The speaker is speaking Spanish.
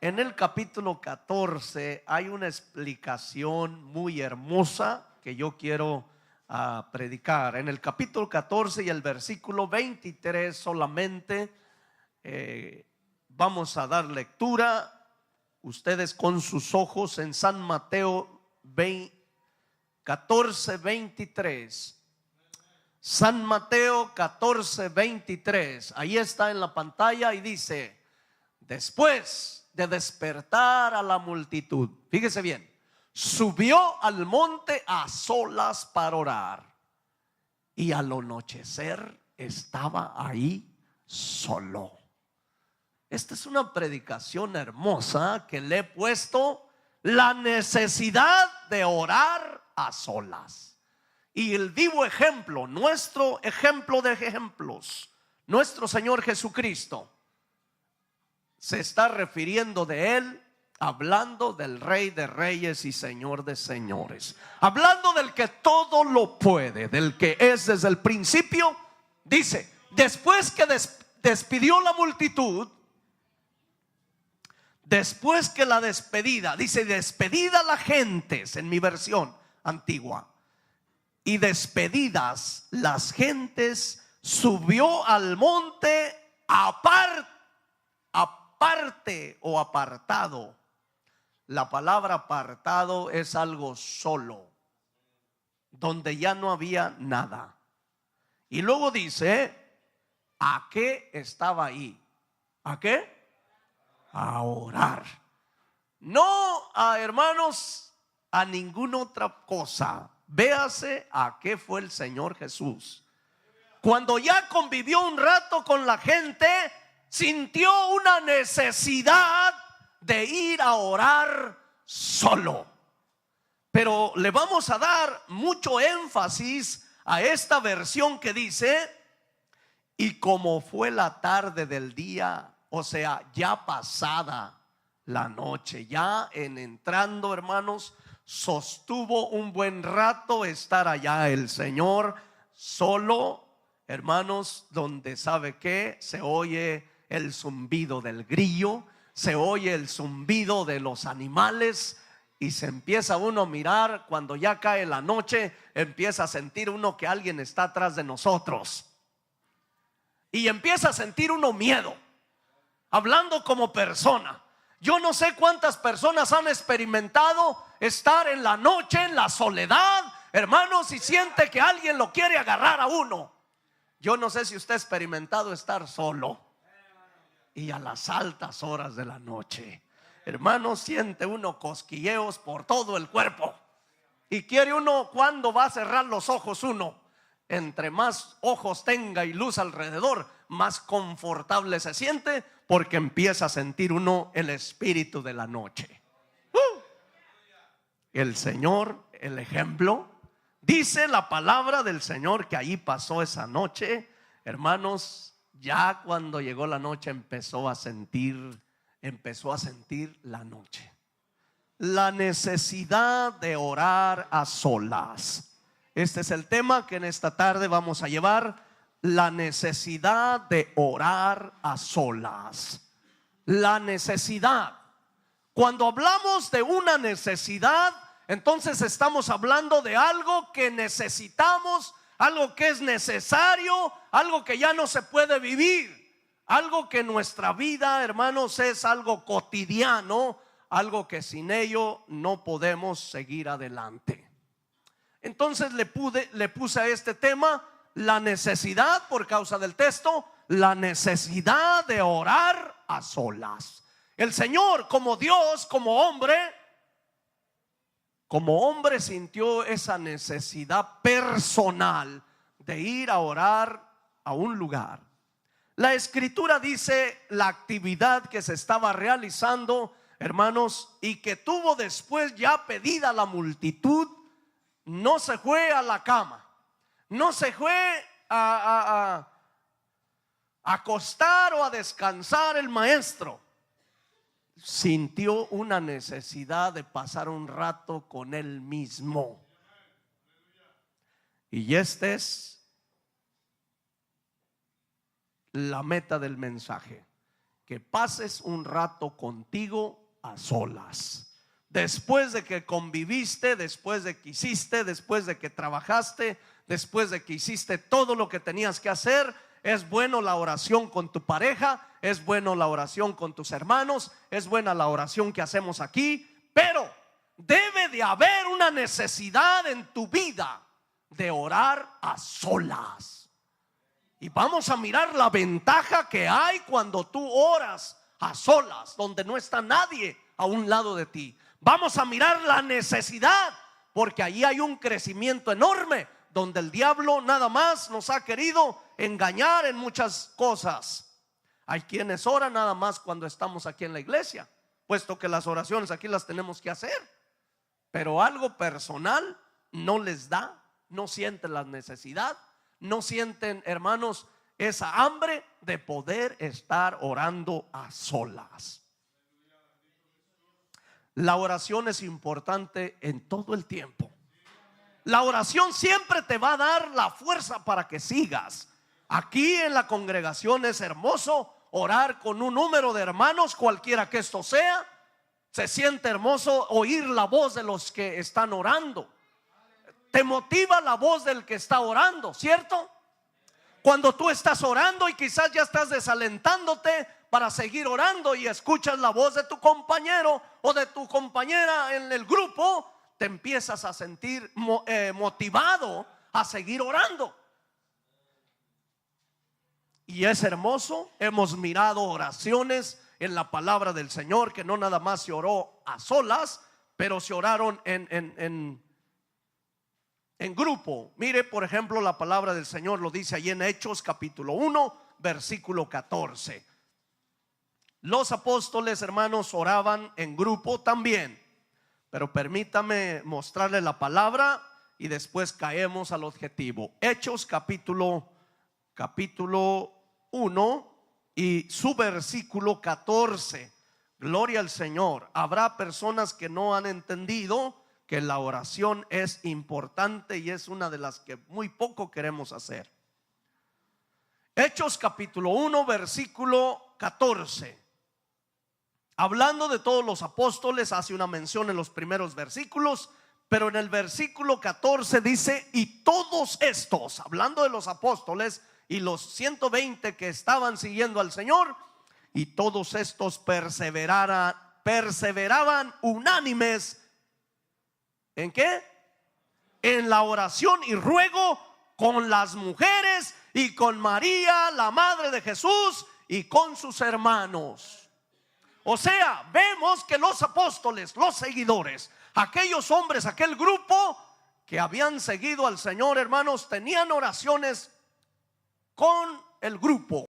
En el capítulo 14 hay una explicación muy hermosa que yo quiero predicar. En el capítulo 14 y el versículo 23 solamente vamos a dar lectura. Ustedes con sus ojos en San Mateo 14, 23. San Mateo 14, 23. Ahí está en la pantalla y dice: después de despertar a la multitud, fíjese bien, subió al monte a solas para orar, y al anochecer estaba ahí solo. Esta es una predicación hermosa que le he puesto: la necesidad de orar a solas. Y el vivo ejemplo, nuestro ejemplo de ejemplos, nuestro Señor Jesucristo, se está refiriendo de Él, hablando del Rey de Reyes y Señor de Señores, hablando del que todo lo puede, del que es desde el principio. Dice: después que despidió la multitud, después que la despedida, dice despedida la gentes en mi versión antigua, y despedidas las gentes, subió al monte aparte o apartado. La palabra apartado es algo solo, donde ya no había nada. Y luego dice: ¿a qué estaba ahí? ¿A qué? A orar. No, hermanos, a ninguna otra cosa. Véase a qué fue el Señor Jesús. Cuando ya convivió un rato con la gente, sintió una necesidad de ir a orar solo. Pero le vamos a dar mucho énfasis a esta versión que dice: y como fue la tarde del día, o sea, ya pasada la noche, ya en entrando, hermanos, sostuvo un buen rato estar allá el Señor solo, hermanos, donde sabe que se oye el zumbido del grillo, se oye el zumbido de los animales, y se empieza uno a mirar. Cuando ya cae la noche, empieza a sentir uno que alguien está atrás de nosotros, y empieza a sentir uno miedo, hablando como persona. Yo no sé cuántas personas han experimentado estar en la noche, en la soledad, hermanos, y siente que alguien lo quiere agarrar a uno. Yo no sé si usted ha experimentado estar solo, y a las altas horas de la noche, hermanos, siente uno cosquilleos por todo el cuerpo, y quiere uno, ¿cuándo va a cerrar los ojos uno? Entre más ojos tenga y luz alrededor, más confortable se siente, porque empieza a sentir uno el espíritu de la noche. El Señor, el ejemplo, dice la palabra del Señor que ahí pasó esa noche, hermanos. Ya cuando llegó la noche empezó a sentir la noche, la necesidad de orar a solas. Este es el tema que en esta tarde vamos a llevar: la necesidad de orar a solas. La necesidad. Cuando hablamos de una necesidad, entonces estamos hablando de algo que necesitamos, algo que es necesario, algo que ya no se puede vivir, algo que en nuestra vida, hermanos, es algo cotidiano, algo que sin ello no podemos seguir adelante. Entonces le puse a este tema la necesidad, por causa del texto, la necesidad de orar a solas. El Señor, como Dios, como hombre sintió esa necesidad personal de ir a orar a un lugar. La Escritura dice la actividad que se estaba realizando, hermanos, y que tuvo después ya pedida la multitud. No se fue a la cama, no se fue a acostar o a descansar el maestro. Sintió una necesidad de pasar un rato con él mismo. Y esta es la meta del mensaje: que pases un rato contigo a solas. Después de que conviviste, después de que hiciste, después de que trabajaste, después de que hiciste todo lo que tenías que hacer, es bueno la oración con tu pareja, es bueno la oración con tus hermanos, es buena la oración que hacemos aquí, pero debe de haber una necesidad en tu vida de orar a solas. Y vamos a mirar la ventaja que hay cuando tú oras a solas, donde no está nadie a un lado de ti. Vamos a mirar la necesidad, porque ahí hay un crecimiento enorme, donde el diablo nada más nos ha querido engañar en muchas cosas. Hay quienes oran nada más cuando estamos aquí en la iglesia, puesto que las oraciones aquí las tenemos que hacer, pero algo personal no les da, no sienten la necesidad, no sienten, hermanos, esa hambre de poder estar orando a solas. La oración es importante en todo el tiempo. La oración siempre te va a dar la fuerza para que sigas. Aquí en la congregación es hermoso orar con un número de hermanos, cualquiera que esto sea. Se siente hermoso oír la voz de los que están orando. Te motiva la voz del que está orando, ¿cierto? Cuando tú estás orando y quizás ya estás desalentándote para seguir orando y escuchas la voz de tu compañero o de tu compañera en el grupo, te empiezas a sentir motivado a seguir orando. Y es hermoso. Hemos mirado oraciones en la palabra del Señor que no nada más se oró a solas, pero se oraron en grupo. Mire, por ejemplo, la palabra del Señor lo dice allí en Hechos capítulo 1 versículo 14. Los apóstoles, hermanos, oraban en grupo también. Pero permítame mostrarle la palabra y después caemos al objetivo. Hechos capítulo 1 y su versículo 14. Gloria al Señor. Habrá personas que no han entendido que la oración es importante y es una de las que muy poco queremos hacer. Hechos capítulo 1 versículo 14. Hablando de todos los apóstoles, hace una mención en los primeros versículos, pero en el versículo 14 dice: y todos estos, hablando de los apóstoles y los 120 que estaban siguiendo al Señor, y todos estos perseveraban unánimes. ¿En qué? En la oración y ruego con las mujeres y con María, la madre de Jesús, y con sus hermanos. O sea, vemos que los apóstoles, los seguidores, aquellos hombres, aquel grupo que habían seguido al Señor, hermanos, tenían oraciones con el grupo.